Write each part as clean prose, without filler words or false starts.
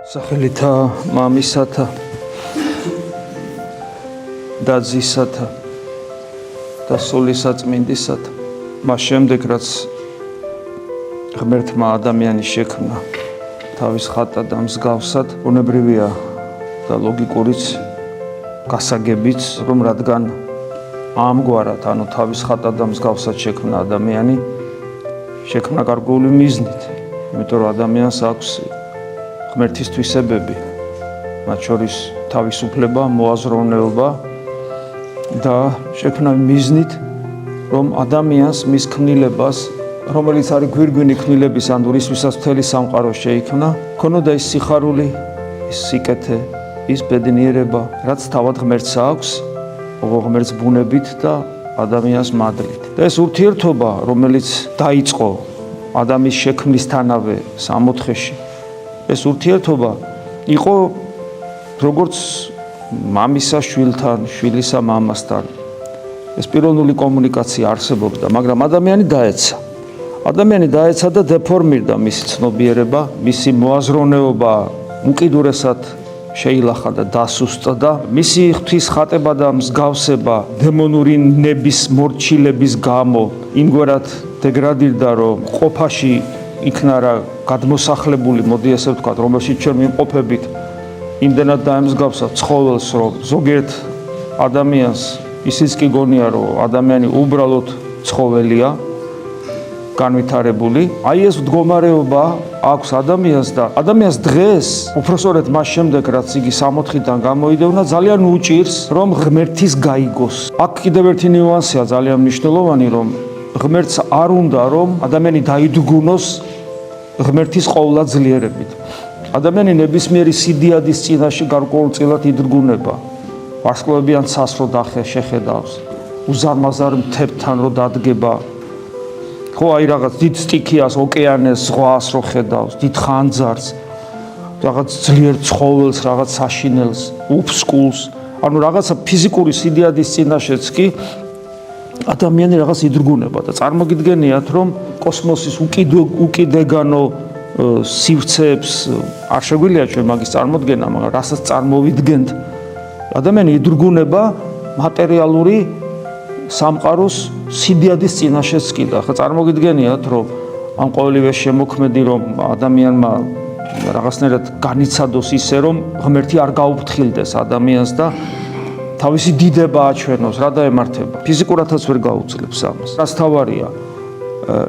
სახელითა მამისათა და ძისათა და სულისაწმინდისათა მას შემდეგ რაც ღმერთმა ადამიანის შექმნა თავის ხატად და მსგავსად ბუნებრივია და ლოგიკურიც გასაგებიც რომ რადგან ამგვარად ანუ თავის ხატად და მსგავსად შექმნა ადამიანი შექმნა გარკვეული მიზნით იმიტომ რომ ადამიანს აქვს ღმერთის თვისებები, მათ შორის თავისუფლება, მოაზროვნეობა და შექმნა მიზნით, რომ ადამიანს მის ქმნილებას, რომელიც არის გვირგვინი ქმნილების ანდურის, ვისაც მთელი სამყარო შეიქმნა, ქონოდა ის სიხარული, ის სიკეთე, ის ბედნიერება, რაც თავად ღმერთს აქვს, ღმერთს ბუნებით და ადამიანს მადლით. და ეს ურთიერთობა, რომელიც დაიწყო ადამიანის შექმნისთანავე სამოთხეში, ეს ურთიერთობა იყო როგორც მამისა შვილთან, შვილისა მამასთან. ეს პიროვნული კომუნიკაცია არსებობდა, მაგრამ ადამიანი დაეცა. ადამიანი დაეცა და დეფორმირდა მისი ცნობიერება, მისი მოაზროვნეობა უკიდურესად შეილახა და დასუსტდა. მისი ღვთის ხატება და მსგავსება დემონური ნების მორჩილების გამო იმგვარად დეგრადირდა, რომ ყოფაში იქნა რა გადმოსახლებული, მოდი ესე ვთქვათ, რომელშიც ჩვენ ვიმყოფებით, იმდენად დაემსგავსა ცხოველს, რომ ზოგიერთ ადამიანს ისიც კი გონია, რომ ადამიანი უბრალოდ ცხოველია, განვითარებული. აი ეს მდგომარეობა აქვს ადამიანს და ადამიანს დღეს, უпроსორეთ მას შემდეგ, რაც იგი სამოთხიდან გამოიდევნა, ძალიან უჭირს, რომ ღმერთის გაიგოს. აქ კიდევ ერთი ნიუანსია ძალიან მნიშვნელოვანი, რომ ღმერთს არ უნდა, რომ ადამიანი დაიდგუნოს ღმერთის ყოვლადძლიერებით. ადამიანი ნებისმიერი სიდიადის წინაშე გარკვეულწილად იდგუნება. ვარსკვლავებიან ცას რო შეხედავს, უზარმაზარ მთებთან რო დადგება. ხო, აი რაღაც დიდ სტიქიას, ოკეანეს, ზღვას რო ხედავს, დიდ ხანძარს, რაღაც ძლიერ ცხოველს, რაღაც საშინელს, უფსკულს, ანუ რაღაცა ფიზიკური სიდიადის წინაშეც კი ადამიანი რაღაც იდგუნება და წარმოგიდგენიათ, რომ კოსმოსის უკიდეგანო სივრცეებს არ შეგვიძლია ჩვენ მაგის წარმოდგენა, მაგრამ რასაც წარმოვიდგენთ, ადამიანი იდგუნება მატერიალური სამყაროს სიდიადის წინაშეც კი და ხა წარმოგიდგენიათ, რომ ამ ყოველივე შემოქმედი, რომ ადამიანმა რაღაცნაირად განიცადოს ისე, რომ ღმერთი არ გაუფრთხილდეს ადამიანს და თავისი დიდება აჩვენოს, რა დაემართება. ფიზიკურადაც ვერ გაუძლებს ამას. რაც თავარია,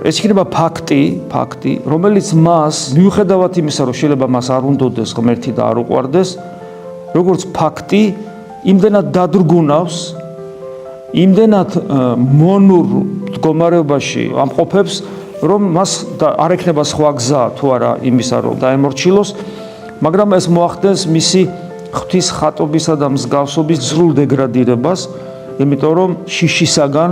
ეს იქნება ფაქტი, რომელიც მას მიუხედავად იმისა, რომ შეიძლება მას არ უნდოდეს ღმერთი და არ უყვარდეს, როგორც ფაქტი, იმდენად დადრგუნავს, იმდენად მონურ მდგომარეობაში ამყოფებს, რომ მას არ ექნება სხვა გზა თუ არა იმისა, რომ დაემორჩილოს, მაგრამ ეს მოახდენს მისი ღვთის ხატობისა და მსგავსობის ძრულ დეგრადირებას, იმიტომ რომ შიშისაგან,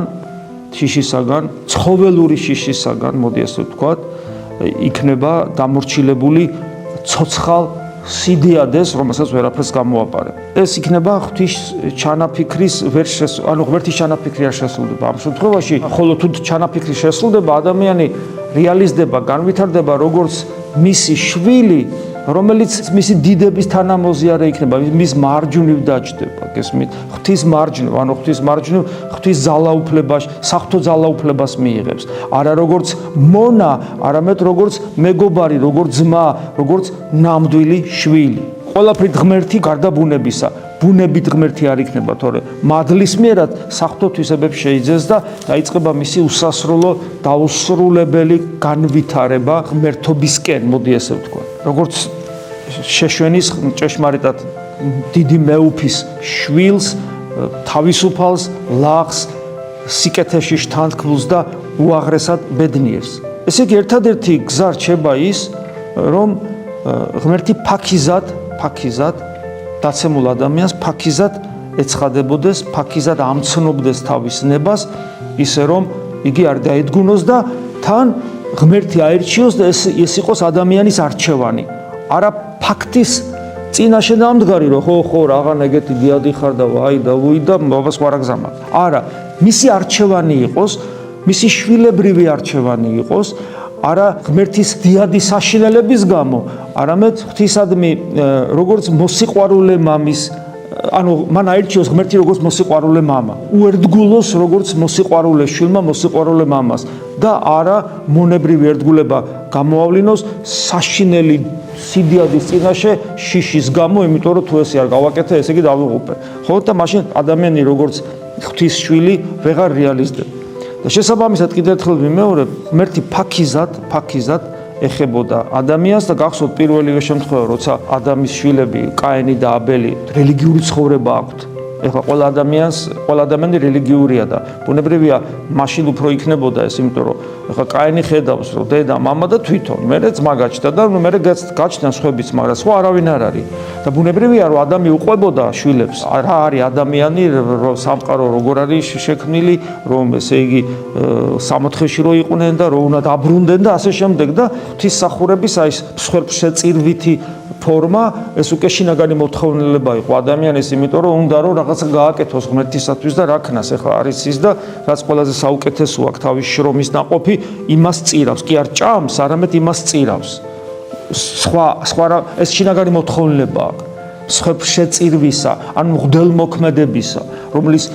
ცხოველური შიშისაგან, მოდი ასე ვთქვათ, იქნება დამორჩილებული ცოცხალ სიდიადეს, რომელსაც ვერაფერს გამოაპარებ. ეს იქნება ღვთის ჩანაფიქრის ღმერთის ჩანაფიქრი არ შესრულდება. ამ შემთხვევაში, ხოლო თუ ჩანაფიქრი შესრულდება, ადამიანი რეალიზდება, განვითარდება როგორც მისი შვილი, რომელიც მისი დიდების თანამოზიარე იქნება, მის მარჯვნივ დაჯდება, გესმით? ღვთის მარჯვნივ, ანუ ღვთის მარჯვნივ, ღვთის ძალაუფლებას, საღვთო ძალაუფლებას მიიღებს. არა როგორც მონა, არამედ როგორც მეგობარი, როგორც ძმა, როგორც ნამდვილი შვილი. ყველაფრით ღმერთი გარდა ბუნებისა. ბუნებით ღმერთი არ იქნება, თორე მადლის მიერად საღვთო თვისებებს შეიძენს და დაიწყება მისი უსასრულო დაუსრულებელი განვითარება ღმერთობისკენ, მოდი ესე ვთქვათ. როგორც შეშვენის ჭეშმარიტად დიდი მეუფის შვილს, თავისუფალს, ლაღს, სიკეთეში შთანთქმულს და უაღრესად ბედნიერს. ესე იგი, ერთადერთი გზა რჩება ის, რომ ღმერთი ფაქიზად დაცემულ ადამიანს ფაქიზად ეცხადებოდეს, ფაქიზად ამცნობდეს თავის ნებას, ისე რომ იგი არ დაედგუნოს და თან ღმერთი აერჩიოს და ეს იყოს ადამიანის არჩევანი. არა ფაქტის წინაშე დამდგარი, რომ ხო, რაღაც ეგეთი დიადი ხარ და ვაი და ვუი და ბაბას სხვა რა გზა მაქვს. არა, მისი არჩევანი იყოს, მისი შვილებრივი არჩევანი იყოს, არა ღმერთის დიადი საშინელების გამო, არამედ ღვთისადმი როგორც მოსიყვარულე მამის ანუ მან აირჩიოს ღმერთი როგორც მოსიყვარულე მამა, უერთგულოს როგორც მოსიყვარულე შვილმა მოსიყვარულე მამას და არა მონებრივი ერთგულება გამოავლინოს საშინელი სიდიადის წინაშე შიშის გამო, იმიტომ რომ თუ ესე არ გავაკეთე, ესე იგი დავიღუპე. ხო და მაშინ ადამიანი როგორც ღვთის შვილი ვეღარ რეალიზდება. და შესაბამისად კიდევ ერთხელ ვიმეორებ, ღმერთი ფაქიზად ეხებოდა ადამიანს და გახსოვთ პირველივე შემთხვევა, როცა ადამის შვილები, კაინი და აბელი რელიგიური ცხოვრება აქვთ. ეხლა ყველა ადამიანი რელიგიურია და ბუნებრივია მაშინ უფრო იქნებოდა ეს, იმიტომ რომ ეხლა კაინი ხედავს, რომ დედა, მამა და თვითონ, მერე ძმა გაჩნდა და მერე გაჩნდნენ სხვებიც, მაგრამ სხვა არავინ არ არის. და ბუნებრივია რომ ადამი უყვებოდა შვილებს, რა არის ადამიანი, სამყარო როგორ არის შექმნილი, რომ ესე იგი სამოთხეში რო იყვნენ და რომ უნდა დაბრუნდნენ და ასე შემდეგ და ღვთისმსახურების აი მსხვერპლშეწირვითი ფორმა ეს უკვე შინაგანი მოთხოვნილება იყო ადამიანის, იმიტომ რომ უნდა რომ რაღაცა გააკეთოს ღმერთისათვის და რა ქნას ეხლა არის ის და რაც ყველაზე საუკეთესო აქვს თავის შრომის ნაყოფი, იმას წირავს, კი არ ჭამს, არამედ იმას წირავს. სხვა ეს შინაგანი მოთხოვნილება აქვს. მსხვერპლშეწირვისა, ანუ მღვდელმოქმედებისა, რომლის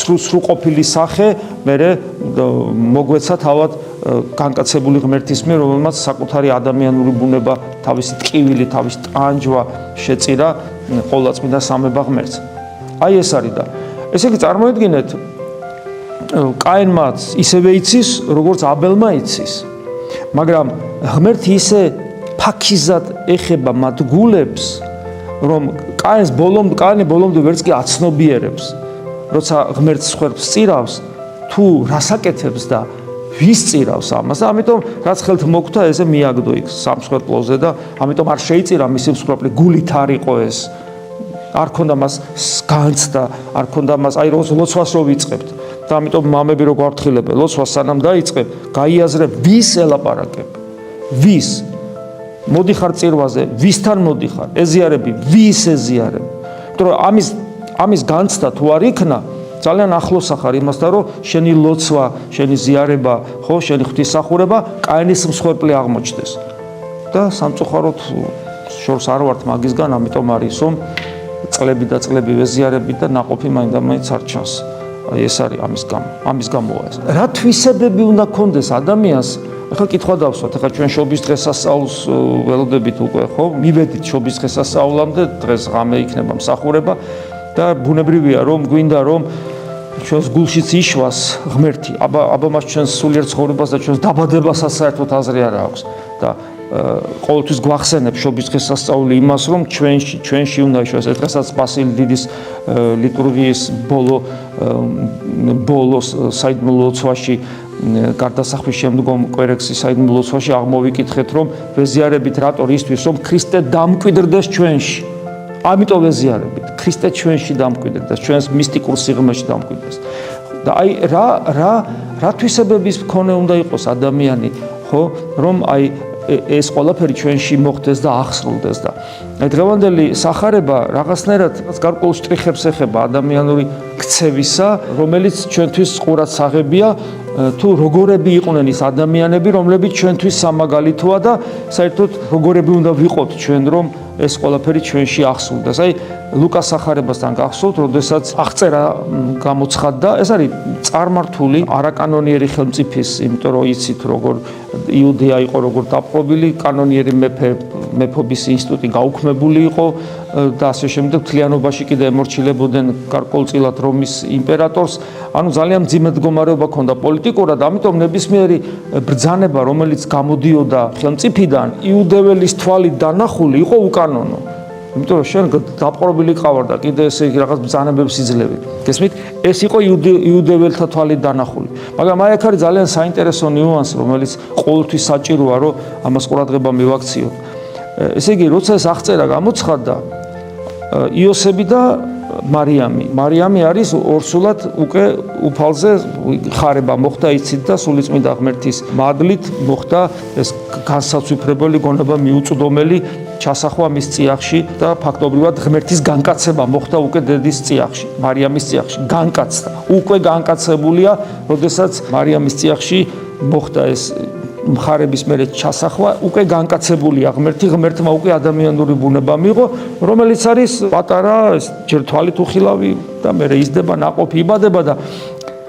სრულყოფილი სახე მერე მოგვეცა თავად განკაცებული ღმერთის მიერ, რომელმაც საკუთარი ადამიანური ბუნება, თავისი ტკივილი, თავისი ტანჯვა შეწირა ყოვლადწმიდა სამება ღმერთს. აი ეს არის და ესე იგი წარმოიდგინეთ, კაინმაც ისევე იცის, როგორც აბელმა იცის, მაგრამ ღმერთი ისე ფაქიზად ეხება მათ გულებს, რომ კაინი ბოლომდე ვერც კი აცნობიერებს, როცა ღმერთს სხვერპს წირავს, თუ რას აკეთებს და ვის წირავს ამას და ამიტომ რაც ხელთ მოგვთა ესე მიაგდო იქ სამსხვერპლოზე და ამიტომ არ შეიწირა მისი მსხვერპლი, გულით არ იყო ეს, არ ქონდა მას განცდა, არ ქონდა მას აი ლოცვას რო ვიწყებთ და ამიტომ მამები რო გვაფრთხილებენ, ლოცვას სანამ დაიწყებ, გაიაზრებ ვის ელაპარაკებ, ვის მოდიხარ წირვაზე, ვისთან მოდიხარ, ეზიარები, ვის ეზიარებ, იმიტომ რომ ამის განცდა თუ არ იქნა, ძალიან ახლოს ახარ იმასთან, რომ შენი ლოცვა, შენი ზიარება, ხო, შენი ღვთისმსახურება კაინის მსხვერპლი აღმოჩნდეს. და სამწუხაროდ შორს არ ვართ მაგისგან, ამიტომ არის რომ წლები და წლები ვეზიარები და ნაყოფი მაინდა-მაინც არ ჩანს. აი ეს არის ამის გამოა ეს. რა თვისებები უნდა გქონდეს ადამიანს? ახლა კითხვა დავსვათ, ახლა ჩვენ შობის დღესასწაულს ველოდებით უკვე, ხო? მივედით შობის დღესასწაულამდე, დღეს ღამე იქნება მსახურება და ბუნებრივია რომ გვინდა რომ ჩვენს გულშიც იშვას ღმერთი, აბა მას ჩვენს სულიერ ცხოვრებას და ჩვენს დაბადებასაც საერთოდ აზრი არ აქვს და ყოველთვის გვახსენებ შობის დღესასწაული იმას, რომ ჩვენში უნდა იშვას ეს დღესაც სპასილი დიდის ლიტურგიის ბოლოს საიდუმლო ლოცვაში გარდასახვის შემდგომ კვერექსის საიდუმლო ლოცვაში აღმოვიკითხეთ, რომ ვეზიარებით რატო ისთვის, რომ ქრისტე დამკვიდრდეს ჩვენში. ამიტომ ვეზიარებით, ქრისტე ჩვენში დამკვიდრდეს, ჩვენს მისტიკურ სიღრმეში დამკვიდრდეს. და აი რა თვისებების მქონე უნდა იყოს ადამიანი, ხო, რომ აი ეს ყველაფერი ჩვენში მოხდეს და აღსრულდეს და აი დღევანდელი სახარება რაღაცნაირად გარკვეულ შტრიხებს ეხება ადამიანური ქცევისა, რომელიც ჩვენთვის ყურად საღებია, თუ როგორები იყვნენ ის ადამიანები, რომლებიც ჩვენთვის სამაგალითოა და საერთოდ როგორები უნდა ვიყოთ ჩვენ, რომ ეს ყველაფერი ჩვენში აღსრულდეს. აი ლუკას სახარებასთან გახსოვთ, როდესაც აღწერა გამოცხადდა, ეს არის წარმართული არაკანონიერი ხელმწიფის, იმიტომ რომ იცით როგორ იუდეა იყო როგორ დაპყრობილი, კანონიერი მეფობის ინსტიტუტი გაუქმებული იყო და ასე შემდეგ თლიანობაში კიდე ემორჩილებოდნენ გარკვეულწილად რომის იმპერატორს, ანუ ძალიან მძიმე მდგომარეობა ჰქონდა პოლიტიკურად, ამიტომ ნებისმიერი ბრძანება, რომელიც გამოდიოდა ხელმწიფიდან, იუდეველის თვალით დანახული იყო უკანონო. იმიტომ რომ შენ დაპყრობილი ყავარ და კიდე ესე იგი რაღაც ბრძანებებს იძლევი. გესმით? ეს იყო იუდეველთა თვალით დანახული. მაგრამ აი აქ არის ძალიან საინტერესო ნიუანსი, რომელიც ყოველთვის საჭიროა, რომ ამას ყურადღება მივაქციოთ. ესე იგი, როცა ეს აღწერა გამოცხადდა, იოსები და მარიამი არის ორსულად უკვე უფალზე ხარება მოხდა, იცით და სულიწმიდა ღმერთის მადლით მოხდა ეს განსაცვიფრებელი გონება მიუწვდომელი ჩასახვა მის წიაღში და ფაქტობრივად ღმერთის განკაცება მოხდა უკვე დედის წიაღში, მარიამის წიაღში, განკაცდა. უკვე განკაცებულია, როდესაც მარიამის წიაღში მოხდა ეს მხარების მერე ჩასახვა უკვე განკაცებულია ღმერთმა უკვე ადამიანური ბუნება მიიღო, რომელიც არის პატარა, ჯერ თვალით უხილავი და მერე იზრდება, ნაყოფი იბადება და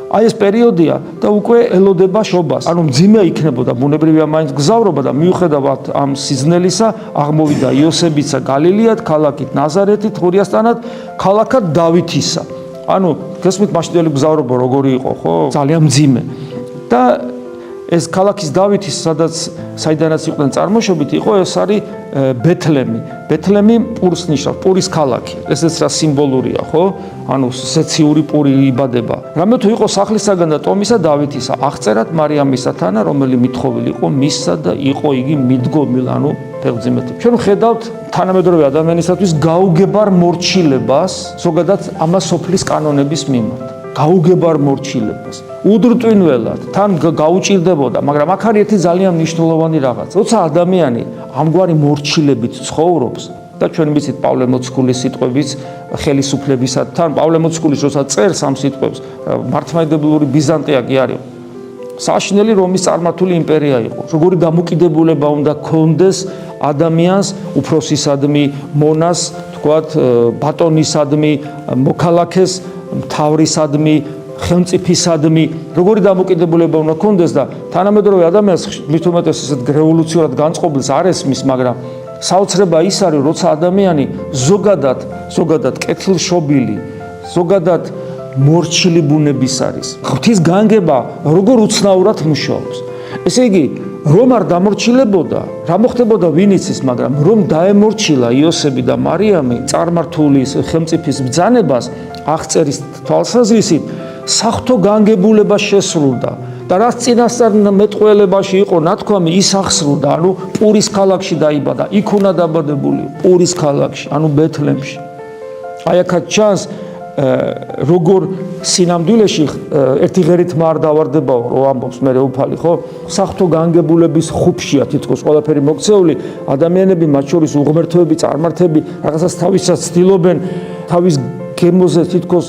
აი ეს პერიოდია და უკვე ელოდება შობას. ანუ მძიმე იქნებოდა ბუნებრივია მაინც გზავრობა და მიუხედავად ამ სიზნელისა აღმოვიდა იოსებიცა გალილეად, ქალაქით ნაზარეთით, ხურიასთანად, ქალაქად დავითისა. ანუ გესმით მაშინდელი გზავრობა როგორი იყო, ხო? ძალიან მძიმე. და ეს ქალაქის დავითის, საიდანაც იყვნენ წარმოშობით, იყო ეს არის ბეთლემი. ბეთლემი პურს ნიშნავს, პურის ქალაქი. ესეც რა სიმბოლურია, ხო? ანუ სეციური პური იბადება. რამე თუ იყო სახლისაგან და ტომისა დავითისა, აღწერათ მარიამისათანა, რომელი მithოვილი იყო მისსა და იყო იგი მიდგომილ, ანუ ფეხმძიმედ. ჩვენ ხედავთ თანამედროვე ადამიანისათვის გაუგებარ მორჩილებას, ზოგადად ამას სოფლის კანონების მიმართ. გაუგებარ მორჩილებას. უდრტვინველად, თან გაუჭირდებოდა, მაგრამ აქ არის ერთი ძალიან მნიშვნელოვანი რაღაც. როცა ადამიანი ამგვარი მორჩილებით ცხოვრობს და ჩვენ ვიცით პავლე მოციქულის სიტყვების ხელისუფლებისთან, პავლე მოციქულის როცა წერს ამ სიტყვებს, მართლმადიდებლური ბიზანტია კი არის. საშინელი რომის წარმართული იმპერია იყო. როგორი დამოკიდებულება უნდა ქონდეს ადამიანს, უფროსისადმი, მონას, თქვათ, ბატონისადმი, მოქალაქეს, მთავრისადმი, ხელმწიფისადმი, როგორი დამოკიდებულება უნდა ქონდეს და თანამედროვე ადამიანს მით უმეტეს ესეთ რევოლუციურად განწყობილს არ ესმის, მაგრამ საოცრება ის არის, როცა ადამიანი ზოგადად კეთილშობილი, ზოგადად მორჩილი ბუნების არის. ღვთის განგება როგორ უცნაურად მუშაობს. ესე იგი, რომ არ დამორჩილებოდა, რა მოხდებოდა ვინ იცის, მაგრამ რომ დაემორჩილა იოსები და მარიამი წარმართული ხელმწიფის ბრძანებას აღწერის თვალსაზრისით, საღვთო განგებულება შესრულდა და რაც წინასწარ მეტყველებაში იყო ნათქვამი, ის აღსრულდა, ანუ პურის ქალაქში დაიბადა, იქ უნდა დაბადებული, პურის ქალაქში, ანუ ბეთლემში. აი აქაც ჩანს როგორ სინამდვილეში ერთი ღერით მარ დავარდებაო, რო ამბობს მე უფალი, ხო? საღვთო განგებულების ხუბშია თითქოს ყველაფერი მოქცეული, ადამიანები, მათ შორის უღმერთოები, წარმართები, რაღაცას თავისას ცდილობენ, თავის გემოზე თითქოს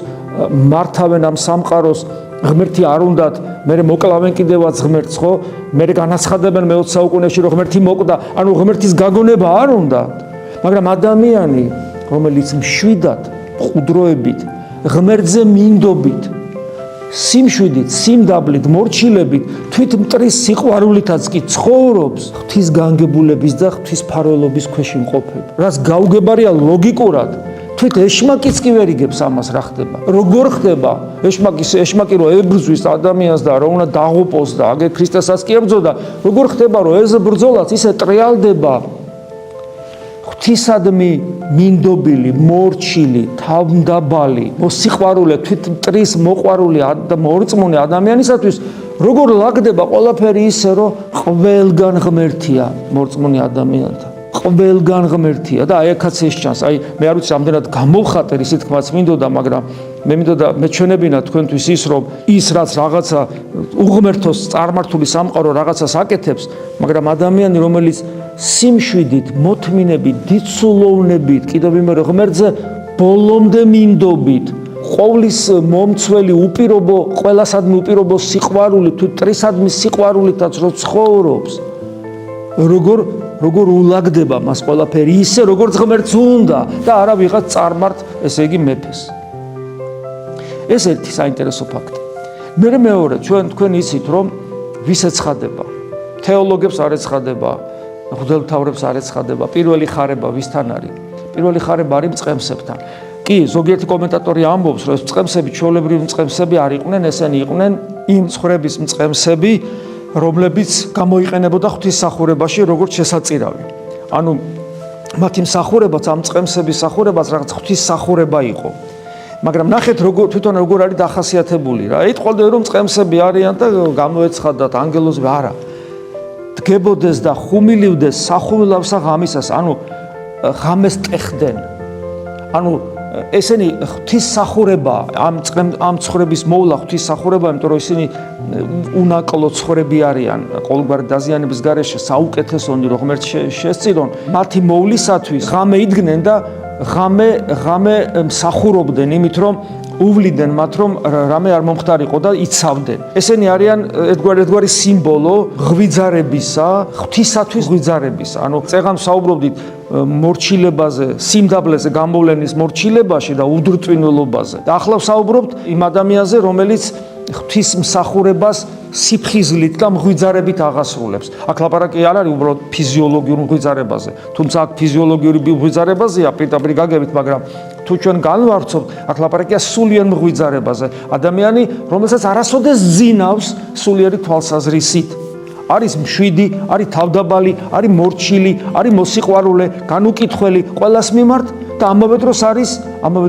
მართავენ ამ სამყაროს, ღმერთი არ უნდათ, მე მოკლავენ კიდევაც ღმერთს, ხო? მე განაცხადებენ მე-20 საუკუნეში, რომ ღმერთი მოკვდა, ანუ ღმერთის გაგონება არ უნდა. მაგრამ ადამიანი, რომელიც მშვიდად, ყუდროებით, ღმერთზე მინდობით, სიმშვიდით, სიმდაბლით, მორჩილებით, თვით მტრის სიყვარულითაც კი ცხოვრობს, ღვთის განგებულების და ღვთის ფარველობის ქვეშ იმყოფება. რაც გაუგებარია ლოგიკურად, თვით ეშმაკიც კი ვერ იგებს ამას რა ხდება. როგორ ხდება? ეშმაკი რო ებრძვის ადამიანს და რომ უნდა დაღუპოს და აგერ ქრისტესაც კი ებრძოდა, როგორ ხდება რომ ეს ბრძოლაც ისე ტრიალდება? ღვთისადმი მინდობილი, მორჩილი, თავმდაბალი, მოსიყვარულე, თვით მტრის მოყვარული და მორწმუნე ადამიანისათვის როგორ ლაგდება ყველაფერი ისე, რომ ყველგან ღმერთია მორწმუნე ადამიანთან. ყველგან ღმერთია და აი აქაც ეს ჩანს. აი მე არ ვიცი რამდენად გამოვხატე ისე თქმაც მინდოდა, მაგრამ მე მინდოდა მეჩვენებინა თქვენთვის ის, რომ ის რაც რაღაცა უღმერთოს წარმართული სამყარო რაღაცას აკეთებს, მაგრამ ადამიანი, რომელიც სიმშვიდით, მოთმინებით, დიცულოვნებით, კიდევ ვიმეორე ღმერთზე ბოლომდე მინდობით, ყოვლის მომცველი უპირობო, ყველასადმი უპირობო სიყვარული, თუ ტრისადმი სიყვარულითაც რო ცხოვრობს, როგორ ულაგდება მას ყველაფერი ისე, როგორც ღმერთს უნდა და არა ვიღაც წარმართ, ესე იგი მეფეს. ეს ერთი საინტერესო ფაქტი. მეორე, თქვენ იცით, რომ ვის ეცხადება? თეოლოგებს არ ეცხადება, მღვდელმთავრებს არ ეცხადება, პირველი ხარება ვისთან არის? პირველი ხარება არის მწყემსებთან. კი, ზოგიერთი კომენტატორი ამბობს, რომ ეს მწყემსები, ჩვეულებრივი მწყემსები არ იყვნენ, ესენი იყვნენ იმ ცხვრების მწყემსები, რომლებიც გამოიყენებოდა ღვთისმსახურებაში როგორც შესაწირავი. ანუ მათი მსახურებაც, ამ მწყემსების მსახურებაც რაღაც ღვთისმსახურება იყო. მაგრამ ნახეთ თვითონ როგორ არის დახასიათებული რა. იტყოდა რომ მწყემსები არიან და გამოეცხადათ ანგელოზები, არა. დგებოდეს და ხუმილივდეს სახუმილავსა ღამისას, ანუ ღამეს ტეხდნენ. ანუ ესენი ღვთისმსახურება, ამ ცხოვრების მოვლა ღვთისმსახურება, იმიტომ რომ ისინი უნაკლო ცხოვრები არიან, ყოველგვარი დაზიანების გარეშე საუკეთესონი რომ ღმერთს შესწირონ, მათი მოვლისათვის ღამე იდგნენ და ღამე მსახურობდნენ, იმით რომ უვლიდნენ მათ რომ რამე არ მომხდარიყო და იცავდნენ. ესენი არიან ერთგვარი სიმბოლო ღვიძარებისა, ღვთისათვის ღვიძარებისა. ანუ წეღან საუბრობდით მორჩილებაზე, სიმდაბლეზე გამოვლენის მორჩილებაში და უდრწვინველობაზე. და ახლა ვსაუბრობთ იმ ადამიანზე, რომელიც ღვთისმსახურებას სიფხიზლით და მღვიძარებით აღასრულებს. აქ ლაპარაკი არ არის უბრალოდ ფიზიოლოგიურ მღვიძარებაზე. თუმცა აქ ფიზიოლოგიური მღვიძარებაზეა პირდაპირ გაგებით, მაგრამ თუ ჩვენ განვარცობთ, აქ ლაპარაკია სულიერ მღვიძარებაზე. ადამიანი, რომელსაც არასოდეს ძინავს სულიერი თვალსაზრისით. არის მშვიდი, არის თავდაბალი, არის მორჩილი, არის მოსიყვარულე, განუკითხველი ყველას მიმართ და ამავე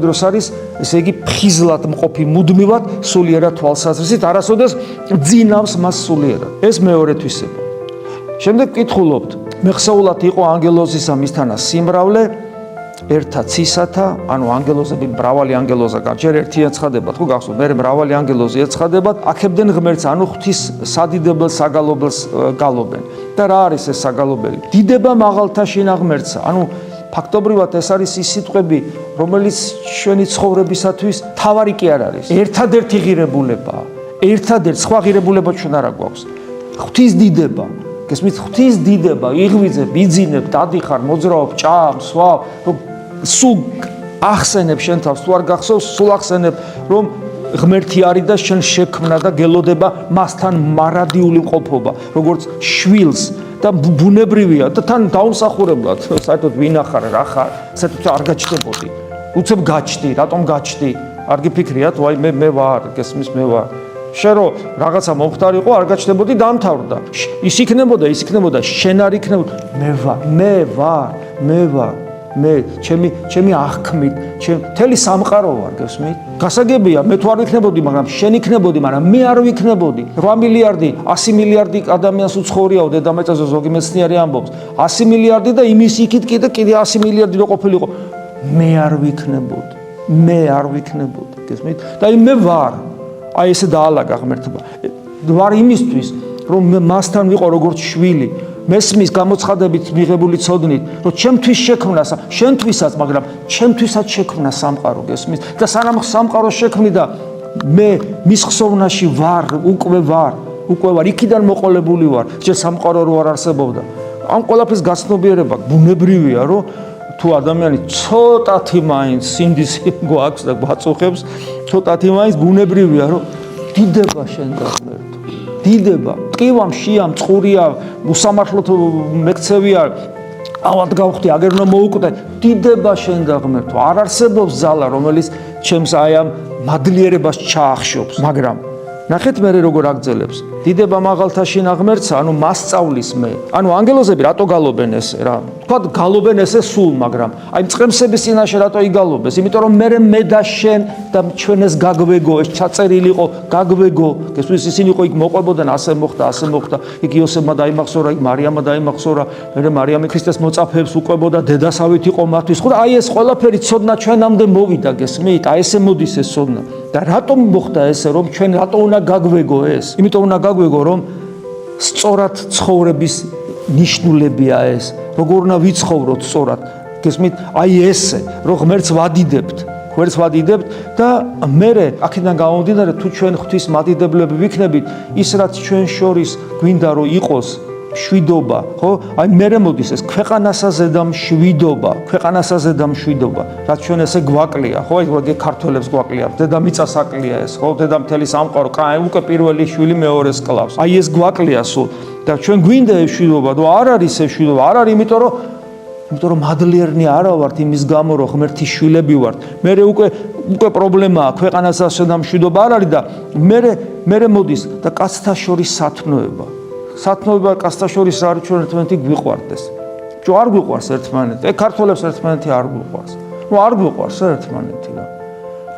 დროს არის ესე იგი ფხიზლად მყოფი მუდმივად სულიერად თვალსაზრისით, არასოდეს ძინავს მას სულიერად. ეს მეორე თვისება. შემდეგ ვკითხულობთ, მეხსეულად იყო ანგელოზისა მისთანა სიმრავლე ერთა ცისათა, ანუ ანგელოზები მრავალი ანგელოზა ჯერ ერთი ეცხადებათ, ხო გახსოვთ, მე მრავალი ანგელოზი ეცხადებათ, აქებდნენ ღმერთს, ანუ ღვთის სადიდებელ საგალობელს გალობენ. და რა არის ეს საგალობელი? დიდება მაღალთა შინა ღმერთსა, ანუ ფაქტობრივად ეს არის ის სიტყვები, რომელიც ჩვენი ცხოვრებისათვის თავარი კი არ არის. ერთადერთი ღირებულებაა. ერთადერთი სხვა ღირებულება ჩვენ არ გვაქვს. ღვთის დიდება. გესმით, ღვთის დიდება, იღვიძებ, იძინებ, დადიხარ, მოძრაობ, ჭამ, სვავ, სულ ახსენებ შენ თავს, თუ არ გახსოვს, სულ ახსენებ, რომ ღმერთი არის და შენ შექმნა და გელოდება მასთან მარადიული მყოფობა, როგორც შვილს და ბუნებრივია და თან დაუმსახურებლად, საერთოდ ვინახარ, რა ხარ, საერთოდ არ გაჩნდებოდი. უცებ გაჩნდი, რატომ გაჩნდი? არ გიფიქრიათ, ვაი მე ვარ, გესმის მე ვარ. შენ რო რაღაცა მომხდარიყო, არ გაჩნდებოდი, დამთავრდა. ის იქნებოდა, შენ არ იქნებოდა. მე ვარ. მე ჩემი აღქმით, მთელი სამყარო ვარ, გესმით? გასაგებია, მე თუ არ ვიქნებოდი, მაგრამ შენ იქნებოდი, მაგრამ მე არ ვიქნებოდი. 8 მილიარდი, 100 მილიარდი ადამიანს უცხორიაო დედამიწაზე ზოგი მეცნიერი ამბობს. 100 მილიარდი და იმის იქით კიდე 100 მილიარდი რო ყოფილიყო. მე არ ვიქნებოდი, გესმით? და მე ვარ. აი ესე დაალაგა ღმერთმა. ვარ იმისთვის, რომ მასთან ვიყო როგორც შვილი. მესმის გამოცხადებით მიღებული ცოდნით, რომ ჩემთვის შექმნა, შენთვისაც, მაგრამ ჩემთვისაც შექმნა სამყარო, გესმის? და სანამ სამყარო შექმნი და მე მის ხსოვნაში ვარ, უკვე ვარ, იქიდან მოყოლებული ვარ, ჯერ სამყარო რო არ არსებობდა. ამ ყველაფრის გაცნობიერება ბუნებრივია, რომ თუ ადამიანი ცოტათი მაინც სინდისი გვაქვს და გვაწუხებს, ცოტათი მაინც ბუნებრივია, რომ დიდება შენ და ღმერთო. დიდება, ტყივა, მშია, მწყურია, უსამართლოდ მექცევია, ავად გავხდი, აგერ უნდა მოუკვდე, დიდება შენ და ღმერთო. არ არსებობს ზალა, რომელიც ჩემს აი ამ მადლიერებას ჩაახშობს, მაგრამ ნახეთ მე როგორ აგძელებს. დიდება მაღალთა შინა ღმერთსა, ანუ მასწავლის მე. ანუ ანგელოზები რატო გალობენ ესე რა? თქვათ გალობენ ესე სულ, მაგრამ აი მწყემსების წინაშე რატო იგალობეს? იმიტომ რომ მე და შენ და ჩვენ ეს გაგვეგო, ეს ჩაწერილი იყო, გაგვეგო. გესმის, ისინი იყო იქ მოყვებოდნენ, ასე მოხდა. იქ იოსებმა დაიმახსოვრა, იქ მარიამმა დაიმახსოვრა, მე მარიამი ქრისტეს მოწაფეებს უყვებოდა, დედასავით იყო მათთვის. ხო, აი ეს ყველაფერი ცოდნა ჩვენამდე მოვიდა, გესმით? აი ესე მოდის ეს ცოდნა. და რატომ მოხდა ესე, რომ ჩვენ რატო უნდა გაგვეგო ეს? იმიტომ უნდა გაგვეგო, რომ სწორად ცხოვრების ნიშნულებია ეს, როგორ უნდა ვიცხოვროთ სწორად. გესმით, აი ესე, რომ ღმერთს ვადიდებთ და მე აქედან გამომდინარე, თუ ჩვენ ღვთის მადიდებლები ვიქნებით, ის რაც ჩვენ შორის გვინდა რომ იყოს მშვიდობა, ხო? აი მე მოდის ეს ქვეყანასაზე და მშვიდობა, რაც ჩვენ ესე გვაკლია, ხო? აი ქართველებს გვაკლია, დედამიწას აკლია ეს, ხო? დედამთელი სამყარო, კაი, უკვე პირველი შვილი მეორეს კლავს. აი ეს გვაკლია სულ და ჩვენ გვინდა ეს მშვიდობა, და არ არის ეს მშვიდობა, არ არის, იმიტომ რომ მადლიერნი არა ვართ იმის გამო, რომ ღმერთის შვილები ვართ. მე უკვე პრობლემაა, ქვეყანასაზე და მშვიდობა არ არის და მე მოდის და კაცთა შორის სათნოება. სათნოება კაცთა შორის რა არის, ჩვენ ერთმანეთი გვიყვარდეს. ჩვენ არ გვიყვარს ერთმანეთი. ქართველებს ერთმანეთი არ გვიყვარს. არ გვიყვარს ერთმანეთი რა.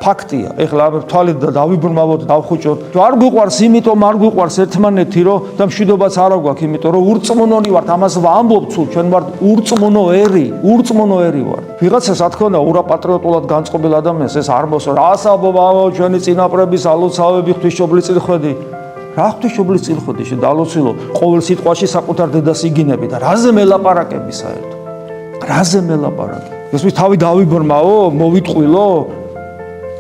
ფაქტია. ეხლა თვალით და დავიბრმავოთ, დავხუჭოთ. არ გვიყვარს, იმიტომ არ გვიყვარს ერთმანეთი, რომ და მშვიდობაც არ გვაქვს, იმიტომ რომ ურწმუნონი ვართ, ამას ვამბობ სულ, ჩვენ ვართ ურწმუნოერი ვართ. ვიღაცას რა თქმა უნდა, ურაპატრიოტულად განწყობილ ადამიანს ეს არ მოსვა. რასაბობა, ჩვენი წინაპრების ალოცავები ღვთისმშობლის წილხვედი. რა ღვთისმშობლის წილხვედი შედალოცილო, ყოველ სიტყვაში საკუთარ დედას იგინები და რაზე მელაპარაკები საერთოდ? რაზე მელაპარაკები? ეს თავი დავიბრმაო, მოვიტყვილო?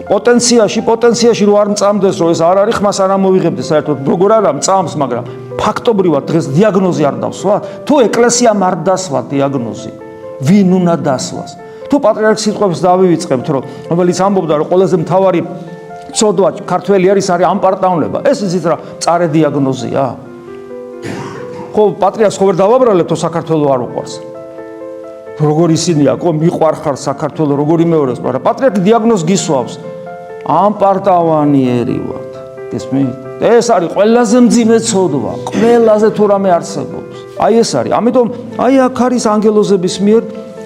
პოტენციაში რო არ მწამდეს, რომ ეს არ არის, ხმას არ ამოვიღებდეს საერთოდ. როგორ არა მწამს, მაგრამ ფაქტობრივად დღეს დიაგნოზი არ დავსვა. თუ ეკლესიამ არ დასვა დიაგნოზი, ვინ უნდა დასვას? თუ პატრიარქის სიტყვებს დავივიწყებთ, რომელიც ამბობდა, რომ ყველაზე მთავარი ცოდვა ქართველი არის ამპარტავნება. ეს იცით რა, მწარე დიაგნოზია. ხო, პატრიარქს ხო ვერ დავაბრალებთ, თუ საქართველოს არ უყვარს. როგორ ისინია, ხო, მიყვარხარ საქართველოს, როგორი მეორეს, მაგრამ პატრიარქი დიაგნოზს გისვავს. ამპარტავანიერი ვართ. გესმით? ეს არის ყველაზე მძიმე ცოდვა, ყველაზე თუ რამე არსებობს. აი ეს არის. ამიტომ აი აქ არის ანგელოზების მიერ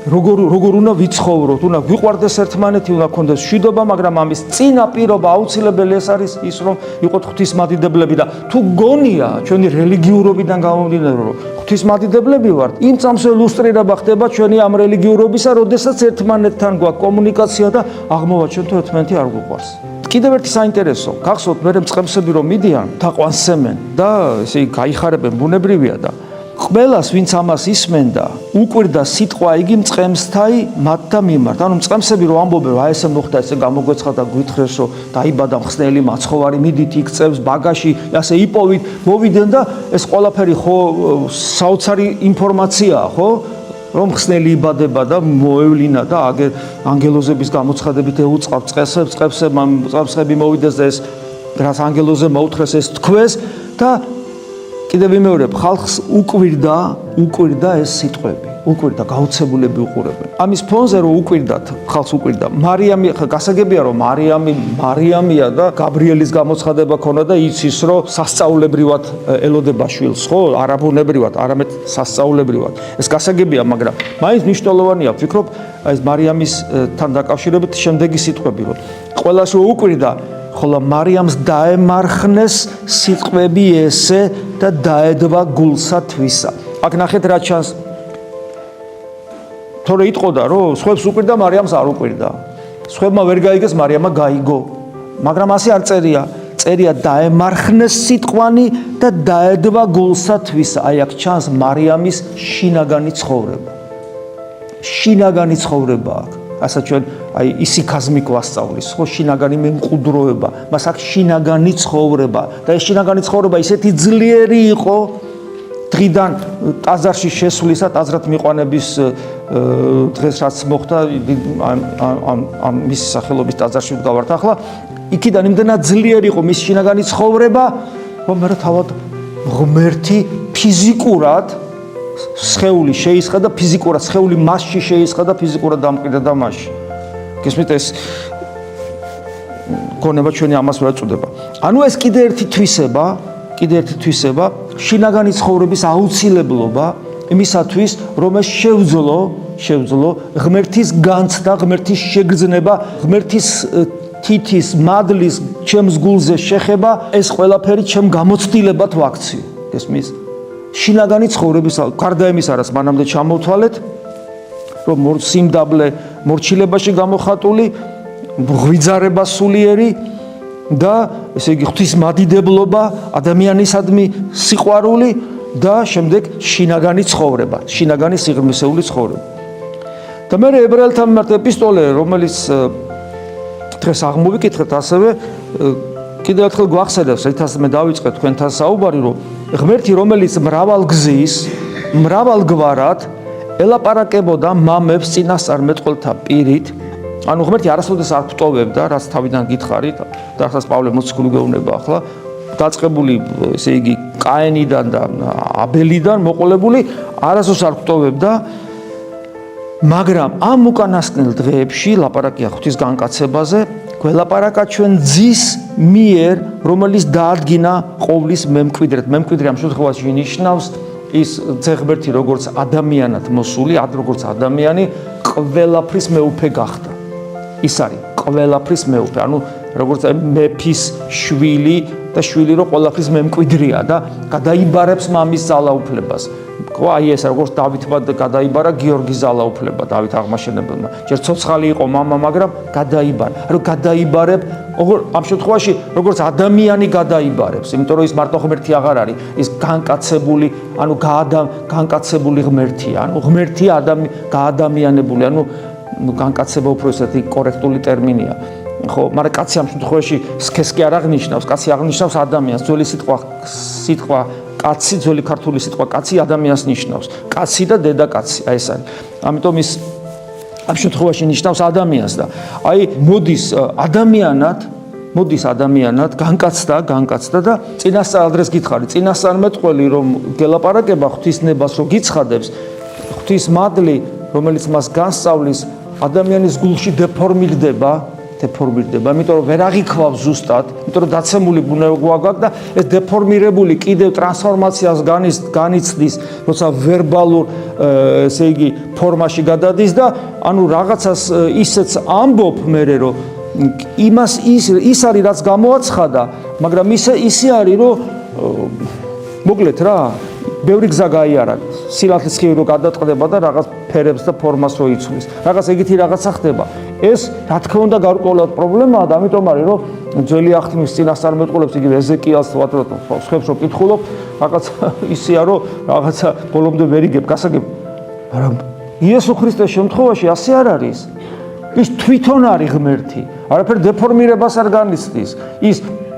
როგორ უნდა ვიცხოვროთ, უნდა გვიყვარდეს ერთმანეთი, უნდა გქონდეს მშვიდობა, მაგრამ ამის წინა პირობა აუცილებელი ეს არის ის, რომ იყოთ ღვთისმადიდებლები და თუ გონია ჩვენი რელიგიურობიდან გამომდინარე, რომ ღვთისმადიდებლები ვართ, იმ წამს ილუსტრირება ხდება ჩვენი ამ რელიგიურობისა, როდესაც ერთმანეთთან გვაქვს კომუნიკაცია და აღმოვაჩენთ, რომ ერთმანეთი არ გვიყვარს. კიდევ ერთი საინტერესო, გახსოვთ მე მწყემსები რომ მიდიან, თაყვანსემენ და ესე იგი გაიხარებენ, ბუნებრივია და ყველას ვინც ამას ისმენდა, უკვირდა სიტყვა იგი მწყემსთაი მათთა მიმართ. ანუ მწყემსები რომ ამბობენ, რომ აი ესე მოხდა, ესე გამოგვეცხა და გვითხრეს, რომ დაიბადა მხსნელი მაცხოვარი, მიდით იქ წევს ბაგაში, ასე იპოვით, მოვიდნენ და ეს ყველაფერი ხო საოცარი ინფორმაციაა, ხო? რომ მხსნელი იბადება და მოევლინა და აგერ ანგელოზების გამოცხადებით ეუწყავ წყებსები მოვიდეს და ეს რაც ანგელოზე მოუთხრეს ეს თქვეს და კიდევ ვიმეორებ, ხალხს უკვირდა ეს სიტყვები, უკვირდა გაუცებულები უყურებენ. ამის ფონზე რომ უკვირდათ, ხალხს უკვირდა. მარიამი, გასაგებია რომ მარიამია და გაბრიელის გამოცხადება ქონა და იცის რომ სასწაულებრივად ელოდება შვილს, ხო? არაბუნებრივად, არამედ სასწაულებრივად. ეს გასაგებია, მაგრამ მაინც მნიშვნელოვანია, ვფიქრობ, ეს მარიამისთან დაკავშირებით შემდეგი სიტყვები, რომ ყველას რომ უკვირდა ხოლო მარიამს დაემარხნეს სიტყვები ესე და დაედვა გულსა თვისა. აქ ნახეთ რა ჩანს. თორე იტყოდა რომ სხვებს უკვირდა, მარიამს არ უკვირდა. სხვებმა ვერ გაიგეს, მარიამმა გაიგო. მაგრამ ასე არ წერია. წერია დაემარხნეს სიტყვანი და დაედვა გულსა თვისა. აი აქ ჩანს მარიამის შინაგანი ცხოვრება. შინაგანი ცხოვრება აქ. ასე ჩვენ აი ისიქაზმი გვასწავლის, ხო, შინაგანი მემყუდროება, მას აქ შინაგანი ცხოვრება და ეს შინაგანი ცხოვრება ისეთი ძლიერი იყო დღიდან ტაძარში შესვლისა, ტაძრად მიყვანების დღეს რაც მოხდა ამ მის სახელობის ტაძარში ვდგავართ ახლა, იქიდან იმდენად ძლიერი იყო მის შინაგანი ცხოვრება, რომ მე თავად ღმერთი ფიზიკურად სხეული შეისყიდა, ფიზიკურად სხეული მასში შეისყიდა, ფიზიკურად დამყიდა და მასში. გესმით ეს გონება ჩვენი ამას ვერ ეწოდება. ანუ ეს კიდე ერთი თვისება, შინაგანი ცხოვრების აუცილებლობა იმისათვის, რომ ეს შევძლო ღმერთის განცდა, ღმერთის შეგრძნება, ღმერთის თითის, მადლის ჩემს გულზე შეხება, ეს ყველაფერი ჩემ გამოცდილებად ვაქციო. გესმის? შინაგანი ცხოვრების გარდა იმისა, რაც მანამდე ჩამოვთვალეთ, რომ სიმდაბლე მორჩილებაში გამოხატული, ღვიძარება სულიერი და ესე იგი ღვთისმადიდებლობა, ადამიანისადმი სიყვარული და შემდეგ შინაგანი ცხოვრება, შინაგანი სიღრმისეული ცხოვრება. და მე ებრაელთა მიმართ ეპისტოლე, რომელიც დღეს აღმოვიკითხეთ ასევე კიდევ ერთხელ გვახსენებს, რითაც მე დავიწყე თქვენთან საუბარი, რომ ღმერთი, რომელიც მრავალგვარად ელაპარაკებოდა მამებს წინასწარმეტყველთა პირით, ანუ ღმერთი არასოდეს არ ფტოვებდა, რაც თავიდან გითხარით, და ახლა პავლე მოციქული გეუბნება ახლა, დაწყებული, ესე იგი, კაენიდან და აბელიდან მოყოლებული, არასოდეს არ ფტოვებდა, მაგრამ ამ უკანასკნელ დღეებში ლაპარაკია ღვთის განკაცებაზე, გველაპარაკა ჩვენ ძის მიერ, რომელიც დაადგინა ყოვლის მემკვიდრედ. მემკვიდრე ამ შემთხვევაში ნიშნავს ის ძეღმერთი, როგორც ადამიანად მოსული, როგორც ადამიანი, ყველაფრის მეუფე გახდა. ის არის ყველაფრის მეუფე, ანუ როგორც მეფის შვილი და შვილი რო ყველაფრის მემკვიდრეა და გადაიბარებს მამის ძალაუფლებას. ხო, აი ეს როგორც დავითმა გადაიბარა გიორგის ძალაუფლება, დავით აღმაშენებელმა. ჯერ ცოცხალი იყო მამა, მაგრამ გადაიბარა. ანუ გადაიბარებ, ამ შემთხვევაში როგორც ადამიანი გადაიბარებს, იმიტომ რომ ის მარტო ღმერთი აღარ არის, ის განკაცებული, ანუ განკაცებული ღმერთია, ანუ ღმერთია გაადამიანებული, ანუ განკაცება უფრო ესეთი კორექტული ტერმინია. ხო, მაგრამ კაცი ამ შემთხვევაში სქესკი არ აღნიშნავს, კაცი აღნიშნავს ადამიანს, ძველი სიტყვა კაცი, ძველი ქართული სიტყვა კაცი ადამიანს ნიშნავს. კაცი და დედაკაცი, აი ეს არის. ამიტომ ის ამ შემთხვევაში ნიშნავს ადამიანს და აი მოდის ადამიანად განკაცდა და წინასწარ ადრეს გითხარი, წინასწარმეტყველი რომ გელაპარაკება ღვთისნებას რომ გიცხადებს, ღვთის მადლი რომელიც მას განსწავლის ადამიანის გულში დეფორმირდება, იმიტომ რომ ვერ აღიქვავს ზუსტად, იმიტომ რომ დაცემული ბუნება გვაქვს და ეს დეფორმირებული კიდევ ტრანსფორმაციას განიცდის, როცა ვერბალურ ესე იგი ფორმაში გადადის და ანუ რაღაცას ისეც ამბობ მე რომ ის არის რაც გამოაცხადა, მაგრამ ისე არის რომ მოკლედ რა ბევრი გზა გაიარა, სილათლის ხივი რო გადაწყდება და რაღაც ფერებს და ფორმას რო იცვლის. რაღაც ეგეთი რაღაცა ხდება. ეს რა თქმა უნდა გარკვეულად პრობლემაა და ამიტომ არის რომ ძველი აღთქმის წინასწარმეტყველებს იგივე ეზეკიელს ვატროთ ხებს რო კითხულობ, რაღაც ისეა რომ რაღაცა ბოლომდე ვერ იგებ, გასაგებ. მაგრამ იესო ხრისტეს შემთხვევაში ასე არ არის. ის თვითონ არის ღმერთი. არაფერ დეფორმირებას არ განიცდის. ის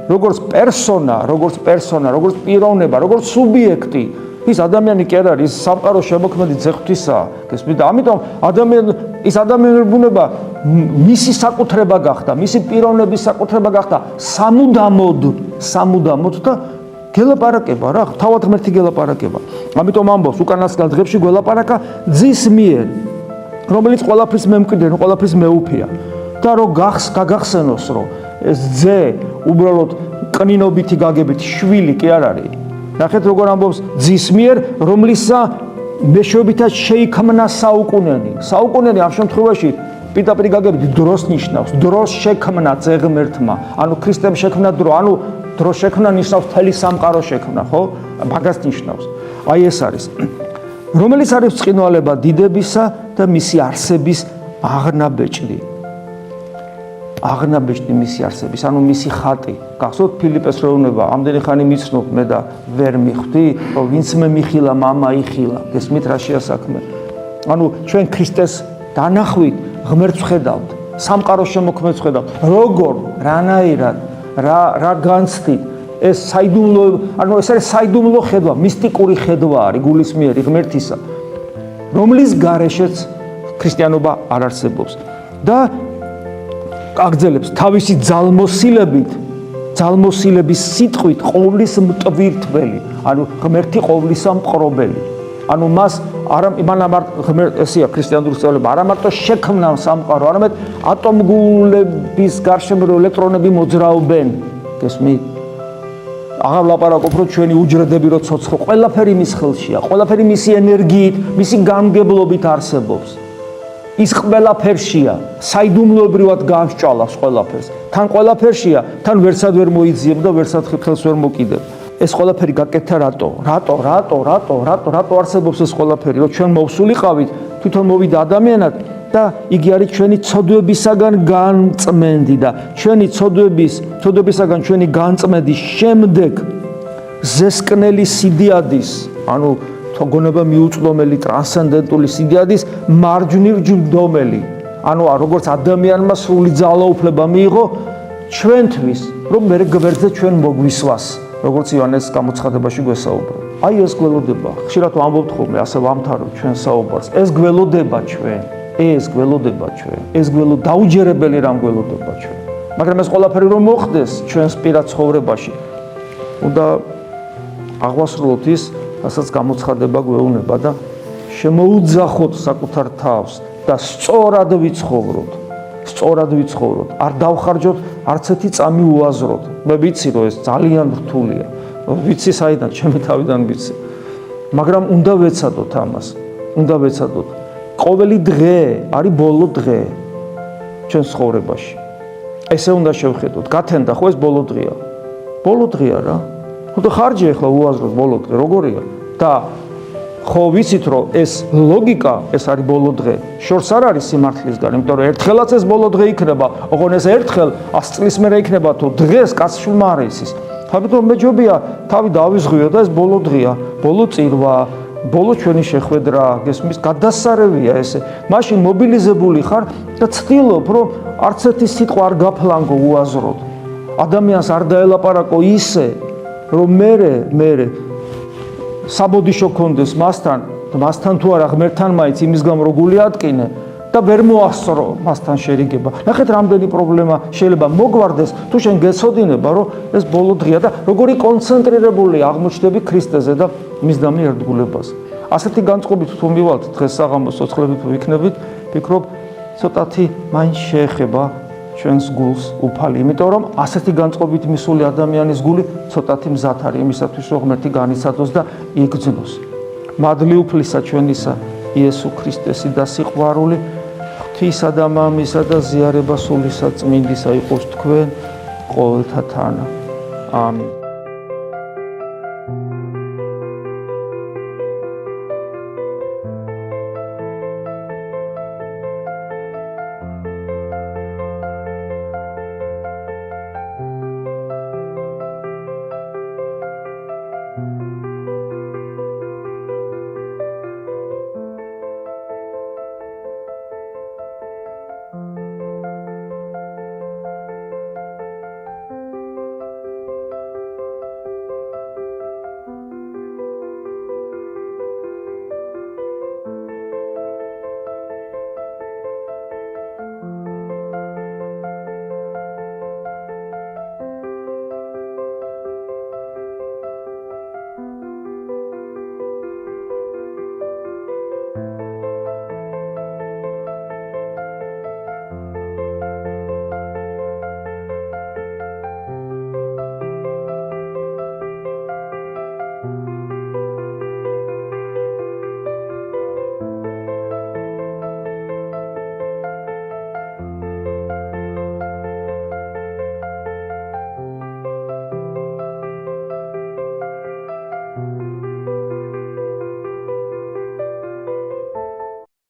როგორც პერსონა, როგორც პიროვნება, როგორც სუბიექტი, ის ადამიანი კი არ არის, სამყაროს შემოქმედი ძეხვთვისაა. გესმით? ამიტომ ის ადამიანური ბუნება მისი საკუთრება გახდა, მისი პიროვნების საკუთრება გახდა სამუდამოდ და გელაპარაკება რა, თავად ღმერთი გელაპარაკება. ამიტომ ამბობს უკანასკნელ დღეებში გველაპარაკა ძის მიერ, რომელიც ყველაფრის მემკვიდრე, ყველაფრის მეუფეა. და რომ გაგახსენოს, რომ ეს ძე უბრალოდ კნინობითი გაგებით შვილი კი არ არის. ნახეთ როგორ ამბობს ძის მიერ, რომლისა მეშვეობითაც შეიქმნა საუკუნენი. საუკუნენი ამ შემთხვევაში პირდაპირ გაგებით დროს ნიშნავს. დროს შექმნა ძე ღმერთმა. ანუ ქრისტემ შექმნა დრო, ანუ დრო შექმნა ნიშნავს მთელი სამყარო შექმნა, ხო? მაგას ნიშნავს. აი ეს არის. რომელიც არის ბრწყინვალება დიდებისა და მისი არსების აღნაბეჭდი. აღნაბეჭდი მისი არსების, ანუ მისი ხატი. გახსოვთ ფილიპეს რეუნება, ამდენი ხანი მიცნობ მე და ვერ მიხვდი, რომ ვინც მე მიხილა, მამა იხილა. გესმით რა შეასაქმე? ანუ ჩვენ ქრისტეს დანახვით ღმერთს ვხედავთ, სამყაროს შემოქმედს ვხედავთ. როგორ, რანაირად, რა განცდით ეს საიდუმლო, ანუ ეს არის საიდუმლო ხედვა, მისტიკური ხედვა არის გულისმიერი ღმერთისა, რომლის გარეშეც ქრისტიანობა არ არსებობს. და აგრძელებს თავისი ძალმოსილების სიტყვით ყოვლის მტვირთველი, ანუ ღმერთი ყოვლისა მყრობელი. ანუ მას იმან ესია ქრისტიანული სწავლება, არა მარტო შექმნა სამყარო, არამედ ატომგულების გარშემო ელექტრონები მოძრაობენ. გესმით? აღარ ვლაპარაკობ, რომ ჩვენი უჯრედები რო ცოცხლო, ყველაფერი მის ხელშია, ყველაფერი მისი ენერგიით, მისი გამგებლობით არსებობს. ის ყველაფერშია, საიდუმლოებრივად გამსჭვალავს ყველაფერს. თან ყველაფერშია, თან ვერსად ვერ მოიძიებ და ვერსად ხელს ვერ მოკიდებ. ეს ყველაფერი გაკეთა რატო არსებობს ეს ყველაფერი, რომ ჩვენ მოვსულიყავით, თვითონ მოვიდა ადამიანად და იგი არის ჩვენი ცოდვებისაგან განწმენდი და ჩვენი ცოდვებისაგან ჩვენი განწმენდის შემდეგ ზესკნელი სიდიადის, ანუ გონება მიუწვდომელი ტრანსცენდენტული სიდიადის მარჯვნივ ჯდომელი. ანუ როგორც ადამიანმა სრული ძალაუფლება მიიღო ჩვენთვის, რომ მე გვერდზე ჩვენ მოგვისვას, როგორც იოანეს გამოცხადებაში გვესაუბრო. აი ეს გველოდება, ხშირად ვამბობთ ხოლმე, ასე ვამთავრებ ჩვენ საუბარს. ეს გველოდება ჩვენ, ეს დაუჯერებელი რამ გველოდება ჩვენ. მაგრამ ეს ყველაფერი რომ მოხდეს ჩვენს პირად ცხოვრებაში, უნდა აღვასრულოთ ის, რასაც გამოცხადება გვეუბნება და შემოუძახოთ საკუთარ თავს და სწორად ვიცხოვროთ. არ დავხარჯოთ არც ერთი წამი უაზროდ. მე ვიცი რომ ეს ძალიან რთულია. ვიცი საიდან, ჩემი თავიდან ვიცი. მაგრამ უნდა ვეცადოთ ამას. ყოველი დღე არის ბოლო დღე ჩვენ ცხოვრებაში. ესე უნდა შევხედოთ. გათენდა ხო ეს ბოლო დღეა. ბოლო დღეა რა. უნდა ხარჯი ახლა უაზროდ ბოლო დღე როგორია და ხო ვიცით რომ ეს ლოგიკა ეს არის ბოლო დღე. შორს არ არის სიმართლისგან, იმიტომ რომ ერთხელაც ეს ბოლო დღე იქნება, ოღონდ ეს ერთხელ 100 წლის მერე იქნება თუ დღეს კაცშვილმა არ ისის. ამიტომ მეჯობია თავი დავიზღვიო და ეს ბოლო დღეა, ბოლო წირვა, ბოლო ჩვენი შეხვედრა, გესმის, გადასარევია ესე. მაშინ მობილიზებული ხარ და ცდილობ, რომ არც ერთი სიტყვა არ გაფლანგო უაზროდ. ადამიანს არ დაელაპარაკო ისე, რომ მე საბოდიშო კონდეს მასთან თუ არა ღმერთთან მაინც იმის გამო რომ გული ატკინე და ვერ მოასწრო მასთან შერიგება. ნახეთ რამდენი პრობლემა შეიძლება მოგვარდეს თუ შენ გეცოდინება რომ ეს ბოლო დღეა და როგორი კონცენტრირებული აღმოჩნდები ქრისტეზე და მის დამნი ერთგულებაზე. ასეთი განწყობით თუ მივალთ დღეს საღამოს ცოცხლებით ვიქნებით, ფიქრობ ცოტათი მაინც შეეხება ჩვენს გულს უფალი, იმიტომ რომ ასეთი განწყობით მისული ადამიანის გული ცოტათი მზად არის იმისათვის რომ ღმერთი განიცადოს და იგრძნოს. მადლი უფლისა ჩვენისა იესო ქრისტესი და სიყვარული ღვთისა და მამისა და ზიარება სულისა წმინდისა იყოს თქვენ ყოველთა თანა. ამინ.